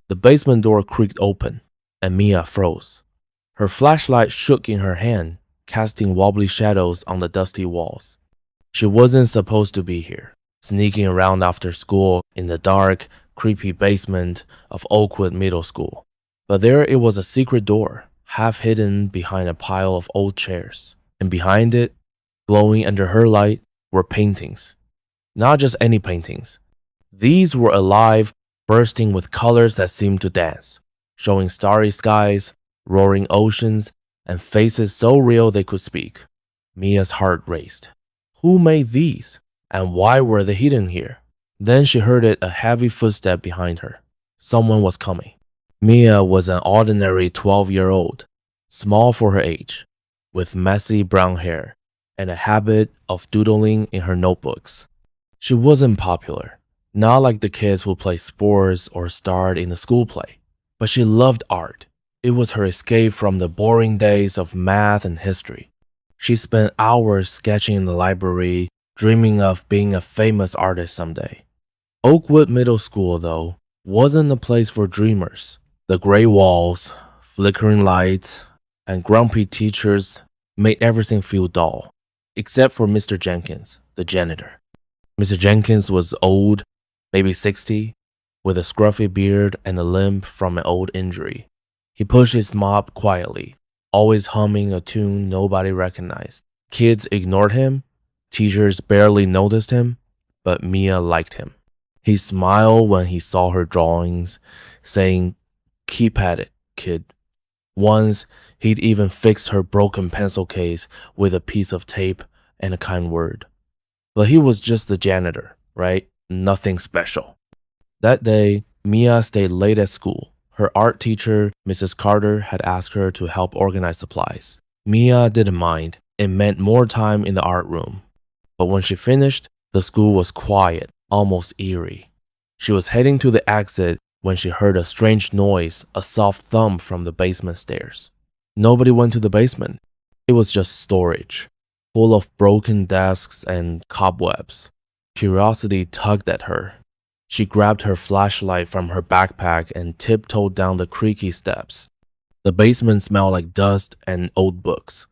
The basement door creaked open, and Mia froze. Her flashlight shook in her hand, casting wobbly shadows on the dusty walls. She wasn't supposed to be here, sneaking around after school in the dark, creepy basement of Oakwood Middle School. But there it was, a secret door, half hidden behind a pile of old chairs. And behind it, glowing under her light, were paintings. Not just any paintings. These were alive, bursting with colors that seemed to dance, showing starry skies, roaring oceans, and faces so real they could speak. Mia's heart raced. Who made these? And why were they hidden here? Then she heard a heavy footstep behind her. Someone was coming. Mia was an ordinary 12-year-old, small for her age, with messy brown hair and a habit of doodling in her notebooks. She wasn't popular, not like the kids who played sports or starred in the school play, but she loved art. It was her escape from the boring days of math and history. She spent hours sketching in the library, dreaming of being a famous artist someday. Oakwood Middle School, though, wasn't a place for dreamers. The gray walls, flickering lights, and grumpy teachers made everything feel dull, except for Mr. Jenkins, the janitor. Mr. Jenkins was old, maybe 60, with a scruffy beard and a limp from an old injury. He pushed his mop quietly, always humming a tune nobody recognized. Kids ignored him, teachers barely noticed him, but Mia liked him. He smiled when he saw her drawings, saying, "Keep at it, kid." Once, he'd even fixed her broken pencil case with a piece of tape and a kind word. But he was just the janitor, right? Nothing special. That day, Mia stayed late at school. Her art teacher, Mrs. Carter, had asked her to help organize supplies. Mia didn't mind. It meant more time in the art room. But when she finished, the school was quiet, almost eerie. She was heading to the exit when she heard a strange noise, a soft thump from the basement stairs. Nobody went to the basement. It was just storage, full of broken desks and cobwebs. Curiosity tugged at her. She grabbed her flashlight from her backpack and tiptoed down the creaky steps. The basement smelled like dust and old books.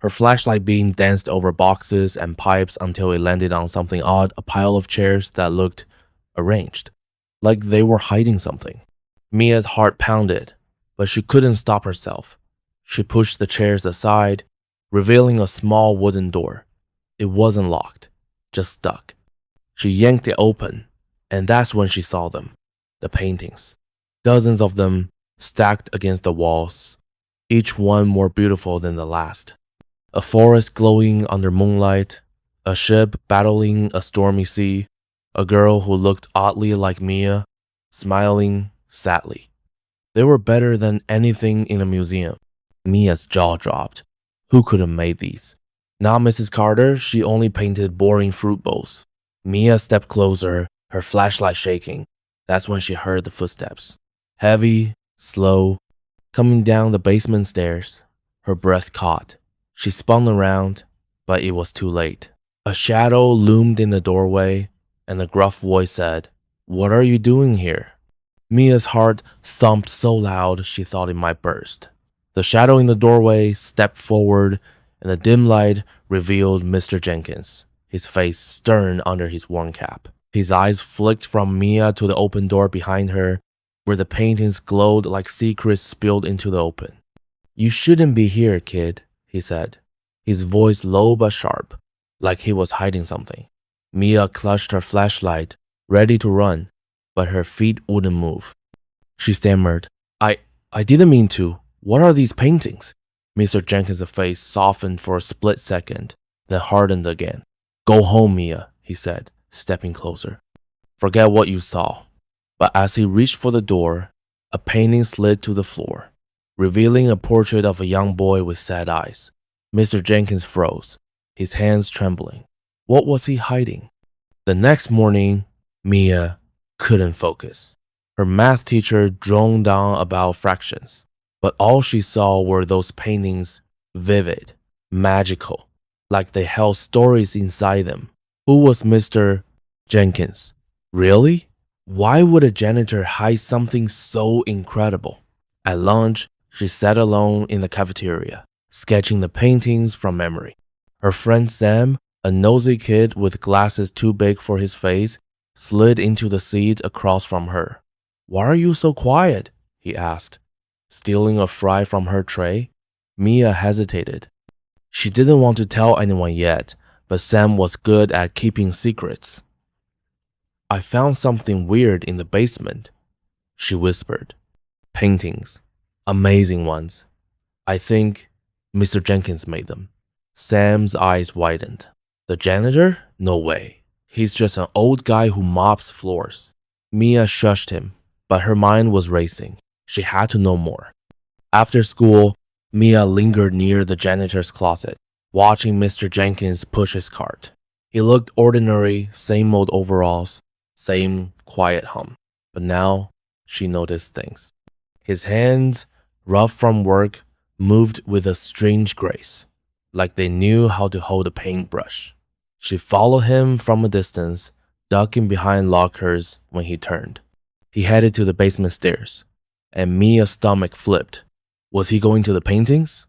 Her flashlight beam danced over boxes and pipes until it landed on something odd, a pile of chairs that looked arranged, like they were hiding something. Mia's heart pounded, but she couldn't stop herself. She pushed the chairs aside, revealing a small wooden door. It wasn't locked, just stuck. She yanked it open, and that's when she saw them, the paintings. Dozens of them stacked against the walls, each one more beautiful than the last. A forest glowing under moonlight, a ship battling a stormy sea, a girl who looked oddly like Mia, smiling sadly. They were better than anything in a museum. Mia's jaw dropped. Who could have made these? Not Mrs. Carter, she only painted boring fruit bowls. Mia stepped closer, her flashlight shaking. That's when she heard the footsteps. Heavy, slow, coming down the basement stairs. Her breath caught. She spun around, but it was too late. A shadow loomed in the doorway, and a gruff voice said, "What are you doing here?" Mia's heart thumped so loud she thought it might burst. The shadow in the doorway stepped forward, and the dim light revealed Mr. Jenkins, his face stern under his worn cap. His eyes flicked from Mia to the open door behind her, where the paintings glowed like secrets spilled into the open. "You shouldn't be here, kid," he said, his voice low but sharp, like he was hiding something. Mia clutched her flashlight, ready to run, but her feet wouldn't move. She stammered, I didn't mean to. What are these paintings?" Mr. Jenkins' face softened for a split second, then hardened again. "Go home, Mia," he said, stepping closer. "Forget what you saw." But as he reached for the door, a painting slid to the floor, revealing a portrait of a young boy with sad eyes. Mr. Jenkins froze, his hands trembling. What was he hiding? The next morning, Mia couldn't focus. Her math teacher droned on about fractions, but all she saw were those paintings, vivid, magical, like they held stories inside them. Who was Mr. Jenkins? Really? Why would a janitor hide something so incredible? At lunch, she sat alone in the cafeteria, sketching the paintings from memory. Her friend Sam, a nosy kid with glasses too big for his face, slid into the seat across from her. "Why are you so quiet?" he asked. Stealing a fry from her tray, Mia hesitated. She didn't want to tell anyone yet, but Sam was good at keeping secrets. "I found something weird in the basement," she whispered. "Paintings. Amazing ones. I think Mr. Jenkins made them." Sam's eyes widened. "The janitor? No way. He's just an old guy who mops floors." Mia shushed him, but her mind was racing. She had to know more. After school, Mia lingered near the janitor's closet, watching Mr. Jenkins push his cart. He looked ordinary, same old overalls, same quiet hum. But now she noticed things. His hands, rough from work, moved with a strange grace, like they knew how to hold a paintbrush. She followed him from a distance, ducking behind lockers when he turned. He headed to the basement stairs, and Mia's stomach flipped. Was he going to the paintings?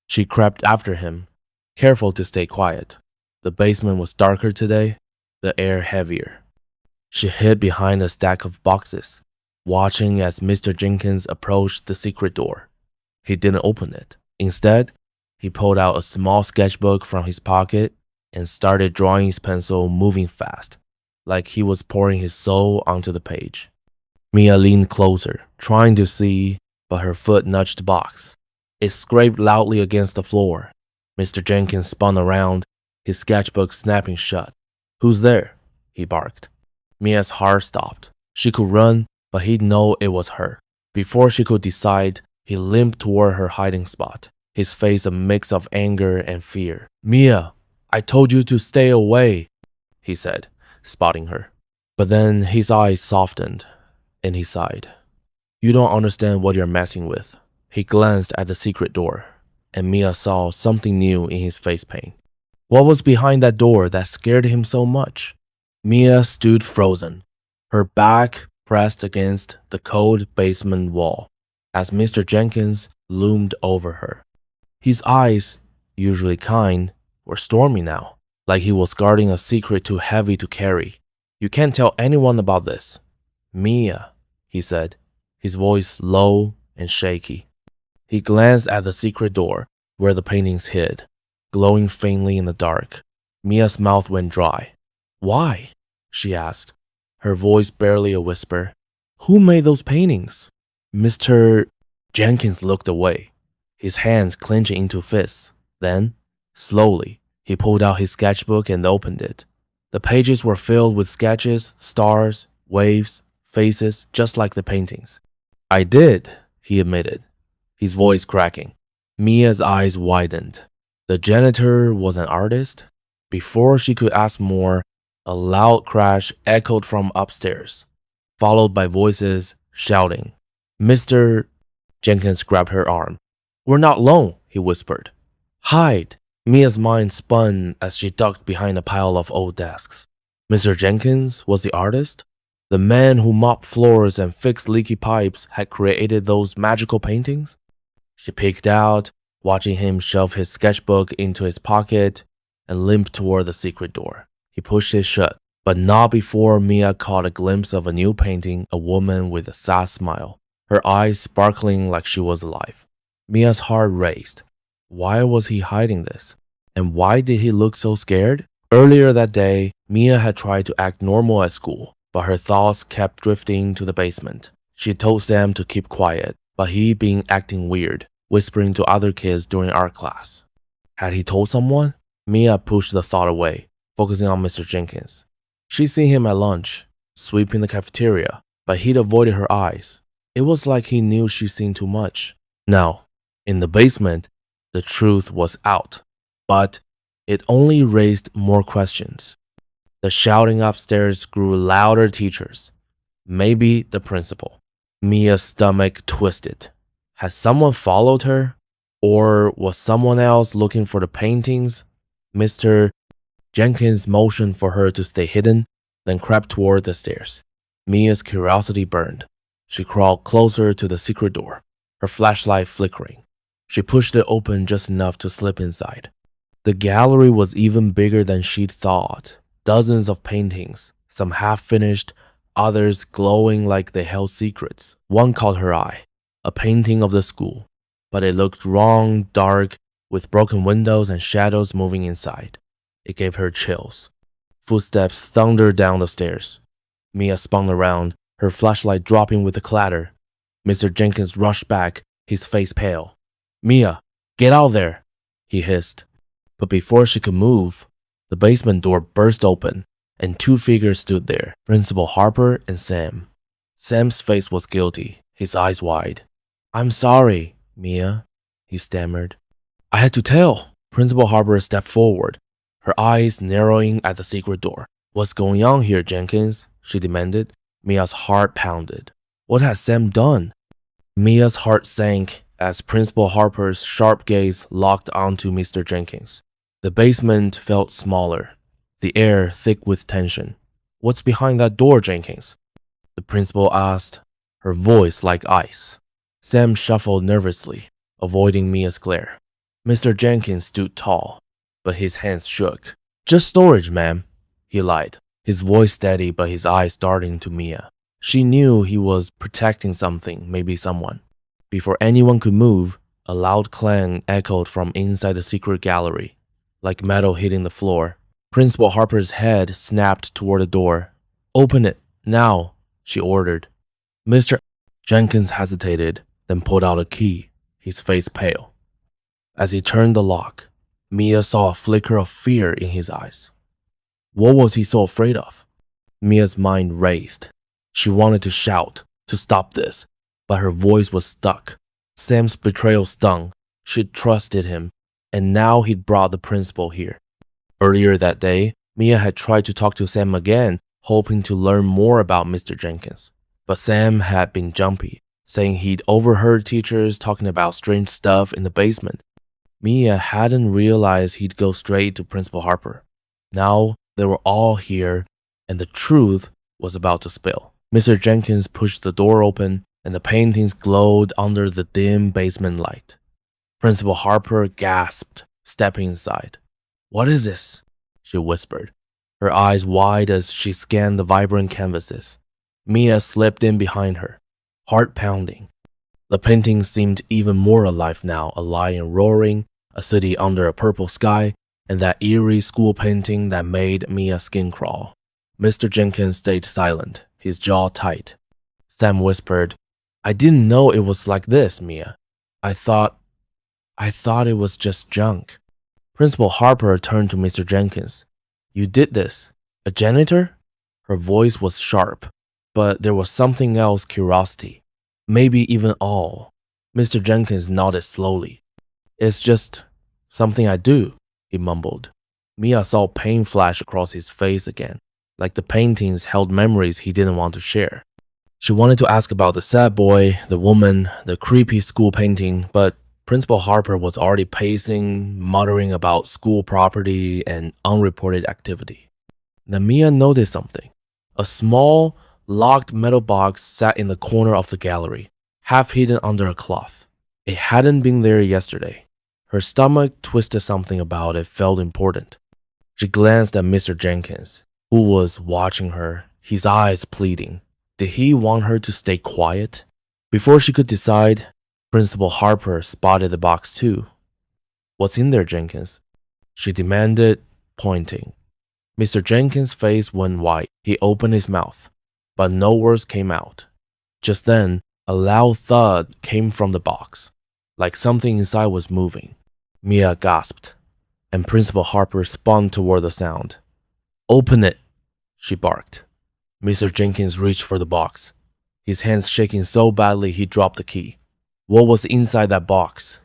She crept after him, careful to stay quiet. The basement was darker today, the air heavier. She hid behind a stack of boxes, watching as Mr. Jenkins approached the secret door. He didn't open it. Instead, he pulled out a small sketchbook from his pocket and started drawing his pencil, moving fast, like he was pouring his soul onto the page. Mia leaned closer, trying to see, but her foot nudged the box. It scraped loudly against the floor. Mr. Jenkins spun around, his sketchbook snapping shut. "Who's there?" he barked. Mia's heart stopped. She could run, but he'd know it was her. Before she could decide, he limped toward her hiding spot, his face a mix of anger and fear. "Mia, I told you to stay away," he said, spotting her. But then his eyes softened, and he sighed. "You don't understand what you're messing with." He glanced at the secret door, and Mia saw something new in his face paint. What was behind that door that scared him so much? Mia stood frozen, her back pressed against the cold basement wall, as Mr. Jenkins loomed over her. His eyes, usually kind, were stormy now, like he was guarding a secret too heavy to carry. "You can't tell anyone about this." "Mia," he said, his voice low and shaky. He glanced at the secret door, where the paintings hid, glowing faintly in the dark. Mia's mouth went dry. "Why?" she asked, her voice barely a whisper. "Who made those paintings?" Mr. Jenkins looked away, his hands clenching into fists. Then, slowly, he pulled out his sketchbook and opened it. The pages were filled with sketches, stars, waves, faces, just like the paintings. "I did," he admitted, his voice cracking. Mia's eyes widened. The janitor was an artist? Before she could ask more, a loud crash echoed from upstairs, followed by voices shouting. "Mr. Jenkins grabbed her arm. "We're not alone," he whispered. "Hide." Mia's mind spun as she ducked behind a pile of old desks. Mr. Jenkins was the artist? The man who mopped floors and fixed leaky pipes had created those magical paintings? She peeked out, watching him shove his sketchbook into his pocket and limp toward the secret door. He pushed it shut, but not before Mia caught a glimpse of a new painting, a woman with a sad smile, her eyes sparkling like she was alive. Mia's heart raced. Why was he hiding this? And why did he look so scared? Earlier that day, Mia had tried to act normal at school, but her thoughts kept drifting to the basement. She told Sam to keep quiet, but he being acting weird, whispering to other kids during art class. Had he told someone? Mia pushed the thought away, focusing on Mr. Jenkins. She'd seen him at lunch, sweeping the cafeteria, but he'd avoided her eyes. It was like he knew she'd seen too much. Now, in the basement, the truth was out, but it only raised more questions. The shouting upstairs grew louder. Teachers, maybe the principal. Mia's stomach twisted. Had someone followed her? Or was someone else looking for the paintings? Mr. Jenkins motioned for her to stay hidden, then crept toward the stairs. Mia's curiosity burned. She crawled closer to the secret door, her flashlight flickering. She pushed it open just enough to slip inside. The gallery was even bigger than she'd thought. Dozens of paintings, some half-finished, others glowing like they held secrets. One caught her eye, a painting of the school, but it looked wrong, dark, with broken windows and shadows moving inside. It gave her chills. Footsteps thundered down the stairs. Mia spun around, her flashlight dropping with a clatter. Mr. Jenkins rushed back, his face pale. "Mia, get out there," he hissed. But before she could move, the basement door burst open, and two figures stood there, Principal Harper and Sam. Sam's face was guilty, his eyes wide. "I'm sorry, Mia," he stammered. "I had to tell." Principal Harper stepped forward, her eyes narrowing at the secret door. "What's going on here, Jenkins?" she demanded. Mia's heart pounded. What had Sam done? Mia's heart sank as Principal Harper's sharp gaze locked onto Mr. Jenkins. The basement felt smaller, the air thick with tension. "What's behind that door, Jenkins?" the principal asked, her voice like ice. Sam shuffled nervously, avoiding Mia's glare. Mr. Jenkins stood tall, but his hands shook. "Just storage, ma'am," he lied, his voice steady but his eyes darting to Mia. She knew he was protecting something, maybe someone. Before anyone could move, a loud clang echoed from inside the secret gallery, like metal hitting the floor. Principal Harper's head snapped toward the door. "Open it, now," she ordered. Mr. Jenkins hesitated, then pulled out a key, his face pale. As he turned the lock, Mia saw a flicker of fear in his eyes. What was he so afraid of? Mia's mind raced. She wanted to shout, to stop this, but her voice was stuck. Sam's betrayal stung. She'd trusted him, and now he'd brought the principal here. Earlier that day, Mia had tried to talk to Sam again, hoping to learn more about Mr. Jenkins. But Sam had been jumpy, saying he'd overheard teachers talking about strange stuff in the basement. Mia hadn't realized he'd go straight to Principal Harper. Now they were all here, and the truth was about to spill. Mr. Jenkins pushed the door open, and the paintings glowed under the dim basement light. Principal Harper gasped, stepping inside. "What is this?" she whispered, her eyes wide as she scanned the vibrant canvases. Mia slipped in behind her, heart pounding. The paintings seemed even more alive now, a lion roaring, a city under a purple sky, and that eerie school painting that made Mia's skin crawl. Mr. Jenkins stayed silent, his jaw tight. Sam whispered, "I didn't know it was like this, Mia. I thought it was just junk." Principal Harper turned to Mr. Jenkins. "You did this? A janitor?" Her voice was sharp, but there was something else, curiosity. Maybe even awe. Mr. Jenkins nodded slowly. "It's just something I do," he mumbled. Mia saw pain flash across his face again, like the paintings held memories he didn't want to share. She wanted to ask about the sad boy, the woman, the creepy school painting, but Principal Harper was already pacing, muttering about school property and unreported activity. Then Mia noticed something. A small, locked metal box sat in the corner of the gallery, half hidden under a cloth. It hadn't been there yesterday. Her stomach twisted. Something about it felt important. She glanced at Mr. Jenkins, who was watching her, his eyes pleading. Did he want her to stay quiet? Before she could decide, Principal Harper spotted the box too. "What's in there, Jenkins?" she demanded, pointing. Mr. Jenkins' face went white. He opened his mouth, but no words came out. Just then, a loud thud came from the box, like something inside was moving. Mia gasped, and Principal Harper spun toward the sound. "Open it," she barked. Mr. Jenkins reached for the box, his hands shaking so badly he dropped the key. What was inside that box?